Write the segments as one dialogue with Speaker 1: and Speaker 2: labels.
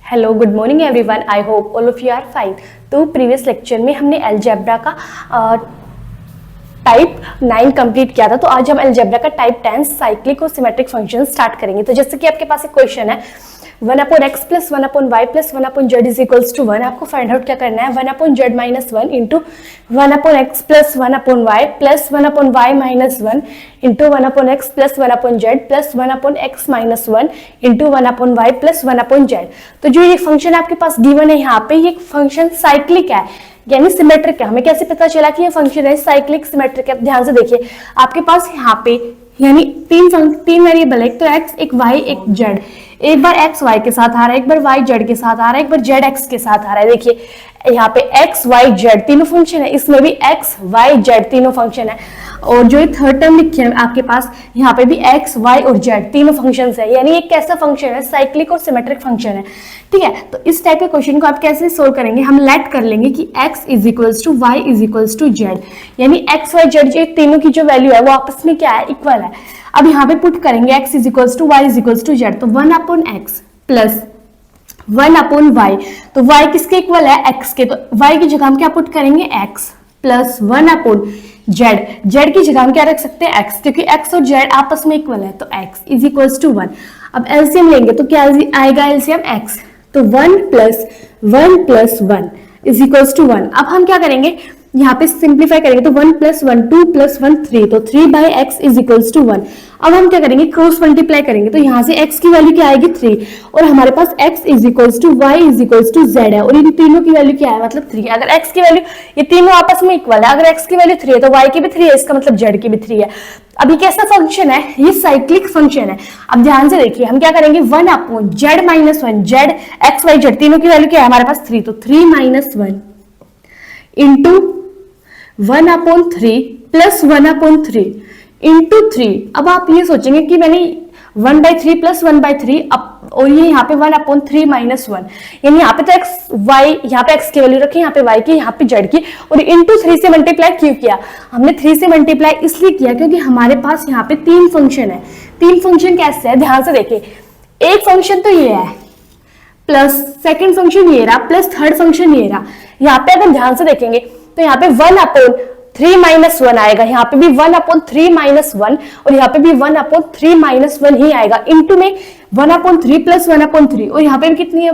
Speaker 1: Hello good morning everyone, I hope all of you are fine. तो previous lecture में हमने algebra का type 9 complete किया था। तो आज हम अलजेब्रा का टाइप 10 साइक्लिक और सिमेट्रिक फंक्शन स्टार्ट करेंगे। तो जैसे कि आपके पास एक क्वेश्चन है 1/x plus 1/y plus 1/z is equals to 1। आपको फाइंड आउट क्या करना है 1/z minus 1 into 1/x plus 1/y plus 1/y minus 1 into 1/x plus 1/z plus 1/x minus 1 into 1/y plus 1/z। तो जो ये function आपके पास given है यहाँ पे, ये फंक्शन साइक्लिक है यानी सिमेट्रिक है। हमें कैसे पता चला कि ये फंक्शन है साइक्लिक सिमेट्रिक है? ध्यान से देखिए, आपके पास यहाँ पे यानी तीन वेरिएबल है, एक तो x, एक y, एक z। एक बार x y के साथ आ रहा है, एक बार y z के साथ आ रहा है, एक बार z x के साथ आ रहा है। देखिए यहाँ पे x y z तीनों फंक्शन है, इसमें भी x y z तीनों फंक्शन है। और जो ये थर्ड टर्म लिखे हैं आपके पास, यहाँ पे भी x y और z तीनों फंक्शन है। यानी एक कैसा फंक्शन है? साइक्लिक और सिमेट्रिक फंक्शन है। ठीक है, तो इस टाइप के क्वेश्चन को आप कैसे सोल्व करेंगे? हम लेट कर लेंगे कि x is equals to y is equals to z, यानी x y z ये तीनों की जो वैल्यू है वो आपस में क्या है? इक्वल है। अब यहाँ पे पुट करेंगे x is equals to y is equals to z, तो 1/x प्लस 1/y। तो y किसके इक्वल है? x के। तो y की जगह हम क्या पुट करेंगे? x plus 1/z। z की जगह हम क्या रख सकते हैं? x, क्योंकि x और z आपस में इक्वल है, तो x इज इक्वल्स टू 1। अब एलसीएम लेंगे तो क्या आएगा? एलसीएम x, तो 1 प्लस 1 इज इक्वल्स टू 1। अब हम क्या करेंगे? यहाँ पे सिंप्लीफाई करेंगे तो 1 प्लस 1 2 प्लस 1 3, तो 3/x इज इक्वल्स टू 1। अब हम क्या करेंगे? क्रॉस मल्टीप्लाई करेंगे तो यहाँ से x की वैल्यू क्या आएगी? 3, और हमारे पास x is equals to y is equals to z है, और इन तीनों की वैल्यू क्या है? मतलब 3। अगर x की वैल्यू, ये तीनों आपस में इक्वल है, अगर x की वैल्यू 3 है तो y की भी 3 है, इसका मतलब z की भी 3 है। अब ये कैसा फंक्शन है? ये साइक्लिक फंक्शन है। अब ध्यान से देखिए, हम क्या करेंगे? 1/z minus 1, z x y z तीनों की वैल्यू क्या है हमारे पास? 3, तो 3 माइनस 1 इंटू 1/3 प्लस 1/3 इंटू 3। अब आप ये सोचेंगे कि मैंने 1/3 प्लस 1/3 और ये यहाँ पे 1/3 माइनस 1, यानी यहाँ पे तो x y, यहाँ पे x की वैल्यू रखी, यहाँ पे y की, यहाँ पे z की, और इंटू 3 से मल्टीप्लाई क्यों किया? हमने 3 से मल्टीप्लाई इसलिए किया क्योंकि हमारे पास यहाँ पे 3 फंक्शन है। 3 फंक्शन कैसे है? ध्यान से देखिए, एक फंक्शन तो ये है, प्लस सेकेंड फंक्शन ये रहा, प्लस थर्ड फंक्शन ये रहा। यहाँ पे अगर ध्यान से देखेंगे तो यहाँ पे 1/3 माइनस 1 आएगा, यहाँ पे भी 1/3 माइनस 1, और यहाँ पे भी 1/3 माइनस 1 ही आएगा। इंटू में 1/3 प्लस 1/3, और यहाँ पे भी कितनी है?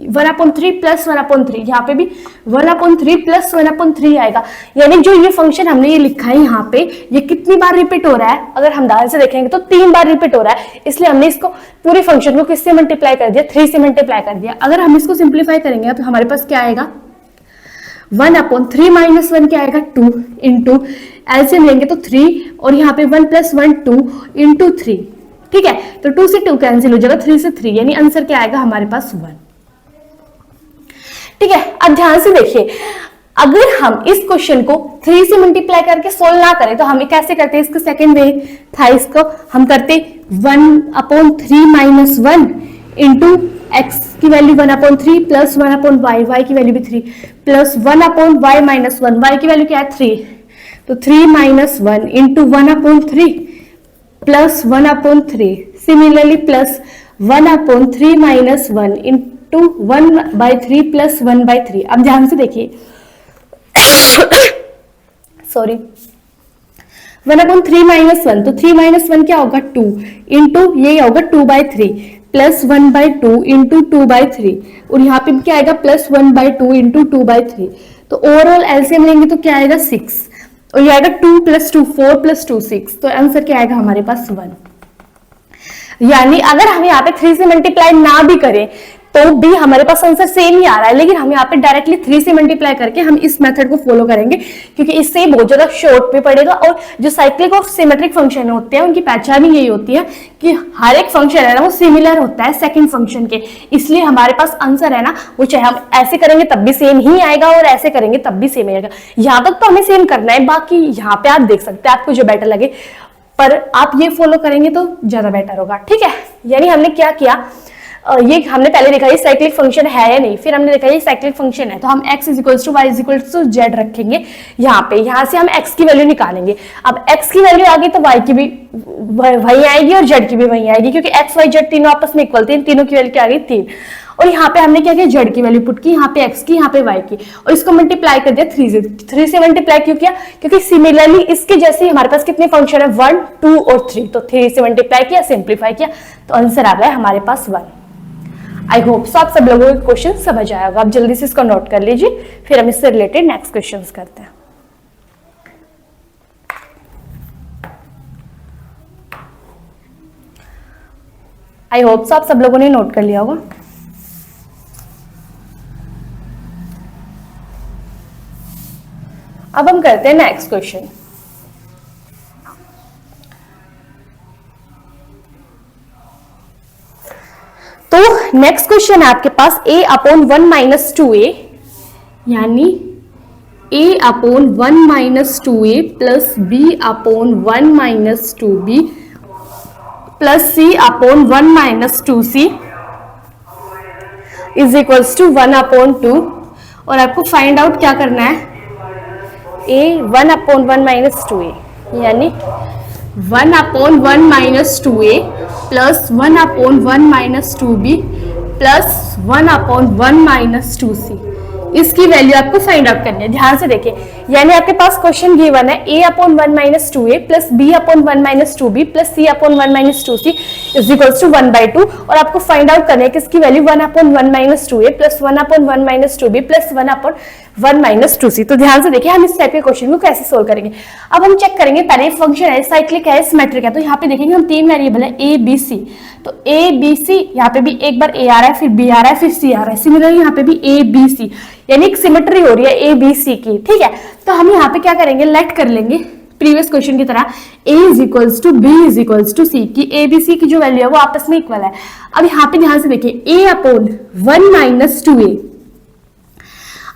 Speaker 1: 1/3 प्लस 1/3, यहाँ पे भी 1/3 प्लस 1/3 आएगा। यानी जो ये फंक्शन हमने ये लिखा है यहाँ पे, ये कितनी बार रिपीट हो रहा है? अगर हम ध्यान से देखेंगे तो 3 बार रिपीट हो रहा है, इसलिए हमने इसको पूरे फंक्शन को किससे मल्टीप्लाई कर दिया? 3 से मल्टीप्लाई कर दिया। अगर हम इसको सिंप्लीफाई करेंगे तो हमारे पास क्या आएगा? 1/3 माइनस 1 क्या आएगा? 2 इंटू एलसीएम लेंगे तो 3, और यहाँ पे 1 प्लस 1 2 इंटू 3। ठीक है, तो 2 से 2 कैंसिल हो जाएगा, 3 से 3, यानी आंसर क्या आएगा हमारे पास? 1। ठीक है, अब ध्यान से देखिए, अगर हम इस क्वेश्चन को 3 से मल्टीप्लाई करके सोल्व ना करें तो हम कैसे करते हैं? इसका सेकेंड वे था, इसको हम करते 1/3 माइनस 1 इंटू x की वैल्यू 1/3 प्लस 1/y, y की वैल्यू भी 3 प्लस 1/y माइनस 1, y की वैल्यू क्या है? 3, तो 3 minus 1 into 1/3 plus 1/3, similarly plus 1/3 minus 1 into 1/3 plus 1/3। अब ध्यान से देखिए सॉरी, 1/3 माइनस 1, तो 3 माइनस 1 क्या होगा? 2 इंटू ये होगा 2/3 प्लस 1/2 इंटू 2/3, और यहाँ पे क्या आएगा? Plus 1/2 into 2/3। तो ओवरऑल एलसीएम लेंगे तो क्या आएगा? 6, और ये आएगा 2 प्लस 2 4 प्लस 2 6, तो आंसर क्या आएगा हमारे पास? 1। यानी अगर हम यहाँ पे 3 से मल्टीप्लाई ना भी करें तो भी हमारे पास आंसर सेम ही आ रहा है, लेकिन हम यहाँ पे डायरेक्टली 3 से मल्टीप्लाई करके हम इस मेथड को फॉलो करेंगे, क्योंकि इससे बहुत ज्यादा शॉर्ट भी पड़ेगा। और जो साइक्लिक और सिमेट्रिक फंक्शन होते हैं उनकी पहचान ही यही होती है कि हर एक फंक्शन है ना वो सिमिलर होता है सेकंड फंक्शन के, इसलिए हमारे पास आंसर है ना वो चाहे हम ऐसे करेंगे तब भी सेम ही आएगा और ऐसे करेंगे तब भी सेम आएगा। यहाँ तक तो हमें सेम करना है, बाकी यहाँ पे आप देख सकते हैं आपको जो बेटर लगे, पर आप ये फॉलो करेंगे तो ज्यादा बेटर होगा। ठीक है, यानी हमने क्या किया, ये हमने पहले देखा ये साइक्लिक फंक्शन है या नहीं, फिर हमने देखा ये साइक्लिक फंक्शन है, तो हम x is equals to y is equals to z रखेंगे यहाँ पे, यहाँ से हम x की वैल्यू निकालेंगे। अब x की वैल्यू आ गई तो y की भी वही आएगी और z की भी वही आएगी, क्योंकि x y z तीनों आपस में इक्वल थे, तीनों की वैल्यू क्या आ गई 3। और यहाँ पे हमने क्या किया, जेड की वैल्यू पुट की, यहाँ पे एक्स की, यहाँ पे वाई की, और इसको मल्टीप्लाई कर दिया 3 से मल्टीप्लाई क्यों किया, क्योंकि सिमिलरली इसके जैसे हमारे पास कितने फंक्शन है 1, 2 और 3, तो 3 से मल्टीप्लाई किया, सिंप्लीफाई किया, तो आंसर आ गया हमारे पास 1। आई होप सो आप सब लोगों को क्वेश्चन समझ आया होगा। आप जल्दी से इसको नोट कर लीजिए, फिर हम इससे रिलेटेड नेक्स्ट क्वेश्चन करते हैं। आई होप सो आप सब लोगों ने नोट कर लिया होगा। अब हम करते हैं नेक्स्ट क्वेश्चन। तो नेक्स्ट क्वेश्चन है आपके पास a अपॉन 1 माइनस 2a, यानी a upon 1 minus 2a plus b upon 1 minus 2b plus c upon 1 minus 2c is equals to 1 upon 2, और आपको फाइंड आउट क्या करना है, a 1 अपॉन 1 माइनस 2a, यानी 1 upon 1 minus 2a plus 1 upon 1 minus 2b plus 1 upon 1 minus 2c, इसकी value आपको find out करनी है। ध्यान से देखिए, यानी आपके पास क्वेश्चन गिवन है a upon 1 minus 2a plus b upon 1 minus 2b plus c upon 1 minus 2c is equals to 1/2, और आपको फाइंड आउट करना है किसकी value 1 upon 1 minus 2a plus 1 upon 1 minus 2b plus 1 upon 1 minus 2c। तो ध्यान से देखिए हम इस टाइप के क्वेश्चन को कैसे सोल्व करेंगे। अब हम चेक करेंगे, पहले फंक्शन है, साइक्लिक है, सिमेट्रिक है, तो यहाँ पे देखेंगे हम 3 वेरिएबल है a b c, तो a b c, यहाँ पे भी एक बार a आ रहा है, फिर b आ रहा है, फिर c आ रहा है, सिमिलरली यहाँ पे भी a b c, यानी एक सिमेट्री हो रही है a b c की, ठीक है। तो हम यहाँ पे क्या करेंगे, लेट कर लेंगे प्रीवियस क्वेश्चन की तरह a is equals to b is equals to c, की a b c की जो वैल्यू है वो आपस में इक्वल है। अब यहाँ पे ध्यान से देखिए a अपॉन 1 माइनस 2a,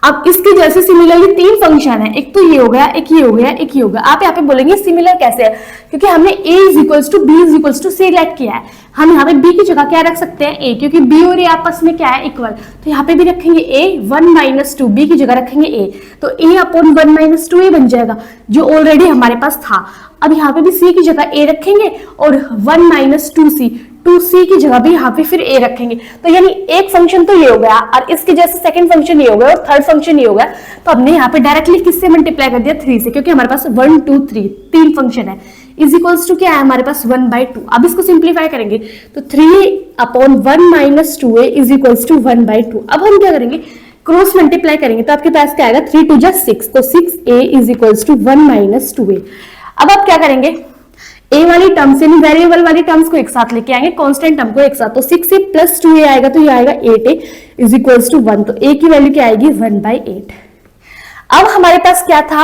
Speaker 1: अब इसके जैसे सिमिलरली 3 फंक्शन है, एक तो ये हो गया, एक ये हो गया, एक ये हो गया। आप यहाँ पे बोलेंगे सिमिलर कैसे है, क्योंकि हमने a is equals to b is equals to c let किया है, हम यहाँ पे b की जगह क्या रख सकते हैं a, क्योंकि b और a आपस में क्या है, इक्वल, तो यहाँ पे भी रखेंगे a, 1 माइनस 2 b की जगह रखेंगे a, तो a अपॉन 1 माइनस 2a बन जाएगा जो ऑलरेडी हमारे पास था। अब यहाँ पे भी c की जगह a रखेंगे और 1 माइनस 2c की जगह भी यहाँ पे फिर a रखेंगे, तो यानी एक फंक्शन तो ये हो गया और इसके जैसे सेकंड फंक्शन ये हो गया और थर्ड फंक्शन ये हो गया। तो हमने यहाँ पे डायरेक्टली किससे मल्टीप्लाई कर दिया, 3 से, क्योंकि हमारे पास 1 2 3 3 फंक्शन है, इज इक्वल्स टू क्या है हमारे पास 1/2। अब इसको सिंप्लीफाई करेंगे तो 3 upon 1 minus 2a is equals to 1/2। अब हम क्या करेंगे, क्रॉस मल्टीप्लाई करेंगे, तो आपके पास क्या आएगा, 3 2 जा 6, तो 6a is equals to 1 minus 2a। अब आप क्या करेंगे, a वाली टर्म्स यानी वेरिएबल वाली टर्म्स को एक साथ लेके आएंगे, कांस्टेंट टर्म को एक साथ, तो 6a प्लस 2a आएगा, तो ये आएगा 8a इज इक्वल्स टू 1, तो a की वैल्यू क्या आएगी 1/8। अब हमारे पास क्या था,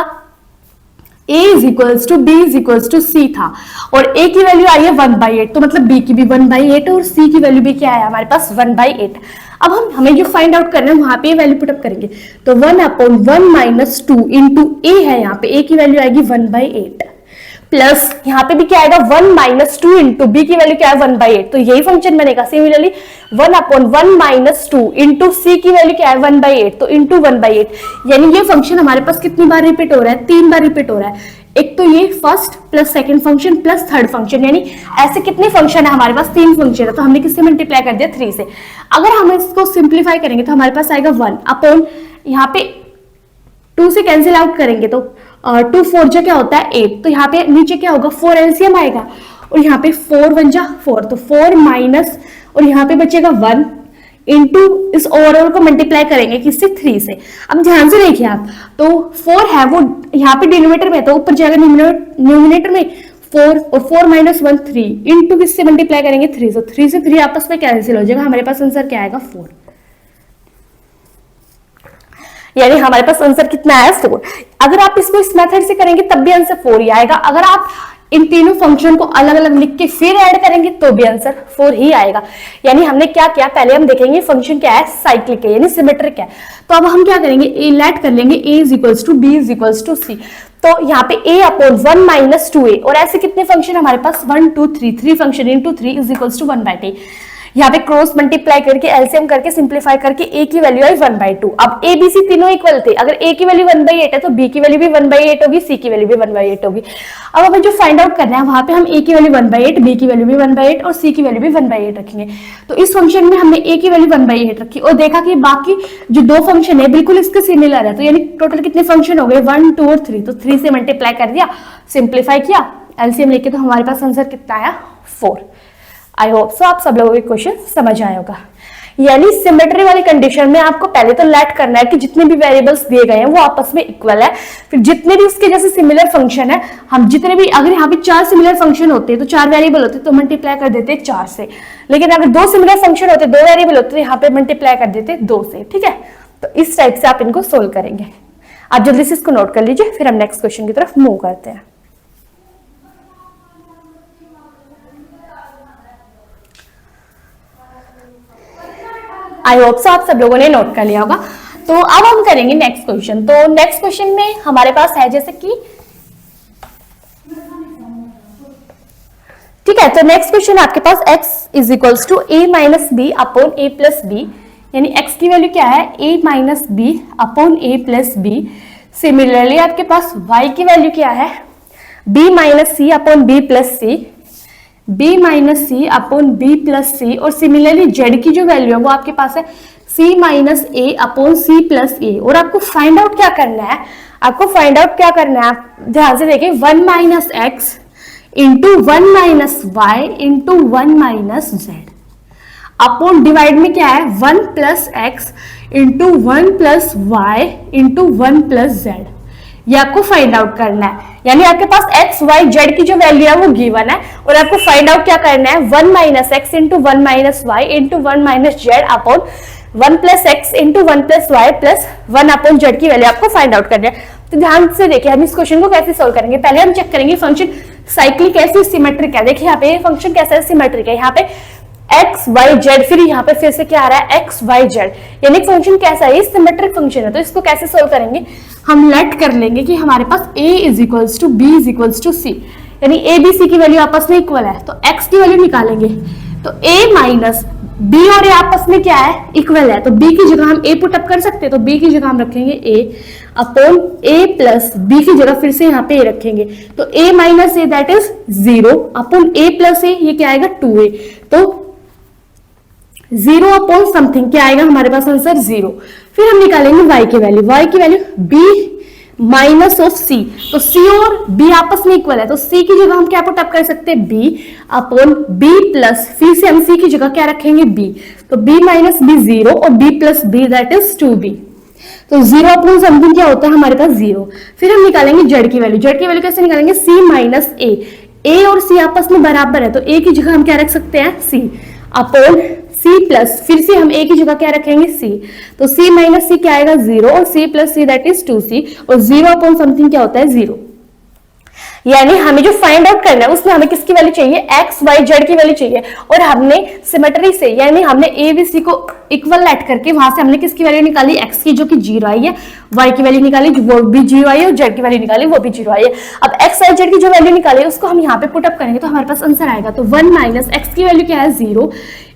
Speaker 1: a is equals to b is equals to c था, और a की वैल्यू आई है 1/8, तो मतलब b की भी 1/8 और c की वैल्यू भी क्या है हमारे पास 1/8। अब हमें जो फाइंड आउट करना है वहां पे वैल्यू पुटअप करेंगे, तो 1 अपॉन 1 माइनस 2 इंटू a है, यहाँ पे a की वैल्यू आएगी 1/8 प्लस यहाँ पे भी क्या आएगा 1 माइनस 2 इंटू बी की वैल्यू क्या है 1/8, तो यही फंक्शन बनेगा। सिमिलरली 1 अपॉन 1 माइनस 2 इंटू सी की वैल्यू क्या है 1/8, तो इंटू 1/8, यानी ये फंक्शन हमारे पास कितनी बार रिपीट हो रहा है, 3 बार रिपीट हो रहा है। एक तो ये first plus second function plus third function, यानी ऐसे कितने फंक्शन है हमारे पास, 3 फंक्शन है, तो हमने किससे मल्टीप्लाई कर दिया 3 से। अगर हम इसको सिंप्लीफाई करेंगे तो हमारे पास आएगा 1 अपॉन, यहाँ पे 2 से कैंसिल आउट करेंगे तो 2 4 जा क्या होता है 8, तो यहाँ पे नीचे क्या होगा 4 एलसीएम आएगा, और यहाँ पे 4 1 जा 4, तो 4 माइनस, और यहाँ पे बचेगा 1 इंटू इस ओवरऑल को मल्टीप्लाई करेंगे किससे 3 से। अब ध्यान से देखिए आप, तो 4 है वो यहाँ पे डिनोमिनेटर में, तो ऊपर जाएगा न्यूमिनेटर में 4, और 4 माइनस 1 3 इंटू किससे मल्टीप्लाई करेंगे 3 से, 3 से 3 आपस में कैंसिल हो जाएगा, हमारे पास आंसर क्या आएगा 4, यानी हमारे पास आंसर कितना है 4। अगर आप इसको इस मेथड से करेंगे तब भी आंसर 4 ही आएगा, अगर आप इन तीनों फंक्शन को अलग अलग लिख के फिर ऐड करेंगे तो भी आंसर 4 ही आएगा। यानी हमने क्या किया, पहले हम देखेंगे फंक्शन क्या है, साइक्लिक है यानी सिमेट्रिक है, तो अब हम क्या करेंगे लेट कर लेंगे a is equals to b is equals to c, तो यहाँ पे a अपॉन 1 माइनस 2a, और ऐसे कितने फंक्शन हमारे पास 1 2 3 3 function into 3 is equals to 1/8, यहाँ पे क्रॉस मल्टीप्लाई करके एलसीएम करके सिंप्लीफाई करके ए की वैल्यू आई 1/2। अब ए बी सी तीनों इक्वल थे, अगर ए की वैल्यू 1/8 है तो बी की वैल्यू भी 1/8 होगी, सी की वैल्यू भी 1/8 होगी। अब हमें जो फाइंड आउट करना है वहां पे हम ए की वैल्यू 1/8, बी की वैल्यू भी 1/8 और सी की वैल्यू भी 1/8 रखेंगे। तो इस फंक्शन में हमने ए की वैल्यू 1/8 रखी और देखा कि बाकी जो दो फंक्शन है बिल्कुल इसके सिमिलर है, तो यानी टोटल कितने फंक्शन हो गए 1 2 और 3, तो 3 से मल्टीप्लाई कर दिया, सिंप्लीफाई किया, एलसीएम लेके, तो हमारे पास आंसर कितना आया 4। आई होप सो आप सब लोगों को क्वेश्चन समझ आया होगा। यानी सिमेट्री वाली कंडीशन में आपको पहले तो लेट करना है कि जितने भी वेरिएबल्स दिए गए हैं वो आपस में इक्वल है, फिर जितने भी उसके जैसे सिमिलर फंक्शन है हम जितने भी, अगर यहाँ पे 4 सिमिलर फंक्शन होते तो 4 वेरिएबल होते तो मल्टीप्लाई कर देते 4 से, लेकिन अगर 2 सिमिलर फंक्शन होते 2 वेरिएबल होते तो यहाँ पे मल्टीप्लाई कर देते 2 से। ठीक है, तो इस टाइप से आप इनको सोल्व करेंगे। आप जल्दी से इसको नोट कर लीजिए, फिर हम नेक्स्ट क्वेश्चन की तरफ मूव करते हैं। आई होप सो आप सब लोगों ने नोट कर लिया होगा। तो अब हम करेंगे नेक्स्ट क्वेश्चन। तो नेक्स्ट क्वेश्चन में हमारे पास है जैसे कि, ठीक है, तो नेक्स्ट क्वेश्चन आपके पास x is equals to a minus b upon a plus b, यानी x की वैल्यू क्या है a minus b upon a plus b. Similarly आपके पास y की वैल्यू क्या है b minus c upon b plus c, b minus c upon b plus c, और सिमिलरली z की जो वैल्यू है वो आपके पास है c माइनस ए अपॉन सी प्लस ए। और आपको फाइंड आउट क्या करना है, आपको फाइंड आउट क्या करना है, ध्यान से देखिए, 1 minus x into 1 minus y into 1 minus z upon divide में क्या है 1 plus x into 1 plus y into 1 plus z. ये आपको फाइंड आउट करना है, यानी आपके पास एक्स वाई जेड की जो वैल्यू है वो गिवन है और आपको फाइंड आउट क्या करना है 1 minus x into 1 minus y into 1 minus z upon 1 plus x into 1 plus y plus 1 upon z की वैल्यू आपको फाइंड आउट करना है। तो ध्यान से देखिए हम इस क्वेश्चन को कैसे सोल्व करेंगे। पहले हम चेक करेंगे फंक्शन साइक्लिक है, सिमेट्रिक है। देखिए यहाँ पे फंक्शन कैसा है, सिमेट्रिक है। यहाँ पे एक्स वाई जेड, फिर यहाँ पे फिर से क्या आ रहा है एक्स वाई जेड, यानी फंक्शन कैसा है, सिमेट्रिक फंक्शन है। तो इसको कैसे सोल्व करेंगे, हम लेट कर लेंगे कि हमारे पास a is equals to B is equals to C, यानी ए बी सी की वैल्यू आपस में इक्वल है, तो x की वैल्यू निकालेंगे। तो a माइनस b और a आपस में क्या है इक्वल है, तो b की जगह हम a पुट अप कर सकते हैं, तो b की जगह हम रखेंगे a upon a plus b की जगह फिर से यहाँ पे a रखेंगे, तो a minus a that is 0 upon a plus a, ये क्या आएगा 2a, तो 0 अपॉन समथिंग क्या आएगा हमारे पास आंसर 0। फिर हम निकालेंगे y की वैल्यू, y की value b minus of c, तो c और b आपस में इक्वल है, तो c की जगह हम क्या पुट अप कर सकते हैं b अपॉन b प्लस, फिर से हम c की जगह क्या रखेंगे b, तो b माइनस b 0 और b plus b that is 2b, तो 0 अपॉन समथिंग क्या होता है हमारे पास 0। फिर हम निकालेंगे z की वैल्यू, z की वैल्यू कैसे निकालेंगे c माइनस a और c आपस में बराबर है, तो a की जगह हम क्या रख सकते हैं c अपॉन c प्लस, फिर से हम a की जगह क्या रखेंगे c, तो c माइनस c क्या आएगा 0 और c plus c that is 2c, और 0 अपॉन समथिंग क्या होता है 0। यानी हमें जो फाइंड आउट करना है उसमें हमें किसकी वैल्यू चाहिए एक्स वाई जेड की वैल्यू चाहिए, और हमने सिमेट्री से यानी हमने ए बी सी को इक्वल लेट करके वहां से हमने किसकी वैल्यू निकाली एक्स की जो कि 0 आई है, वाई की वैल्यू निकाली वो भी 0 आई है, और जेड की वैल्यू निकाली वो भी 0 आई है। अब एक्स वाई जेड की जो वैल्यू निकाली उसको हम यहाँ पे पुट अप करेंगे तो हमारे पास आंसर आएगा, तो 1 माइनस एक्स की वैल्यू क्या है 0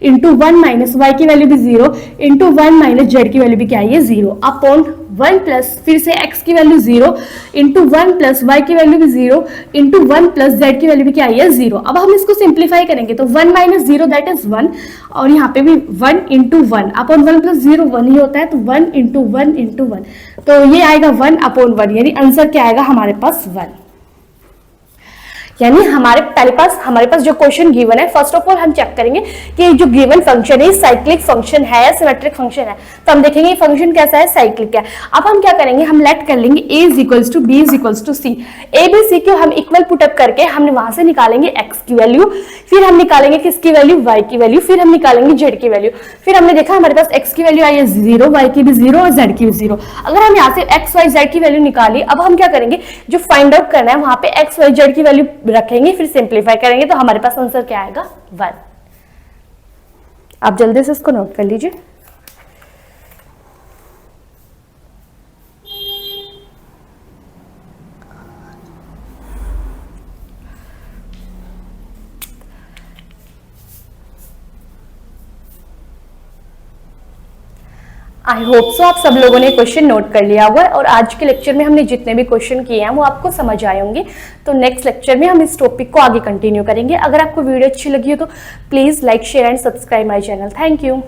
Speaker 1: इंटू 1 माइनस वाई की वैल्यू भी 0 इंटू 1 माइनस जेड की वैल्यू भी क्या है 0 अपॉन 1 प्लस फिर से x की वैल्यू 0 इंटू 1 प्लस वाई की वैल्यू भी 0 इंटू 1 प्लस जेड की वैल्यू भी क्या है 0। अब हम इसको सिंप्लीफाई करेंगे तो 1 माइनस 0 दैट इज 1, और यहाँ पे भी 1 इंटू 1 अपॉन 1 प्लस 0 1 ही होता है, तो 1 इंटू 1 इंटू 1, तो ये आएगा 1 अपॉन 1, यानी आंसर क्या आएगा हमारे पास 1। यानी हमारे पास जो क्वेश्चन गिवन है, फर्स्ट ऑफ ऑल हम चेक करेंगे कि जो गिवन फंक्शन है साइक्लिक फंक्शन है या सिमेट्रिक फंक्शन है, तो हम देखेंगे ये फंक्शन कैसा है, साइक्लिक है। अब हम क्या करेंगे, हम लेट कर लेंगे a is equals to b is equals to c, a b c को हम इक्वल पुट अप करके हमने वहां से निकालेंगे x की वैल्यू, फिर हम निकालेंगे किसकी वैल्यू y की वैल्यू, फिर हम निकालेंगे z की वैल्यू। फिर हमने देखा हमारे पास x की वैल्यू आई है 0, y की भी 0 और z की भी 0। अगर हम यहाँ से x y z की वैल्यू निकाली, अब हम क्या करेंगे, जो फाइंड आउट करना है वहां पे x y z की वैल्यू रखेंगे, फिर सिंप्लीफाई करेंगे तो हमारे पास आंसर क्या आएगा 1। आप जल्दी से इसको नोट कर लीजिए। आई होप सो आप सब लोगों ने क्वेश्चन नोट कर लिया होगा और आज के लेक्चर में हमने जितने भी क्वेश्चन किए हैं वो आपको समझ आए होंगे। तो नेक्स्ट लेक्चर में हम इस टॉपिक को आगे कंटिन्यू करेंगे। अगर आपको वीडियो अच्छी लगी हो तो please like share and subscribe my channel. Thank you.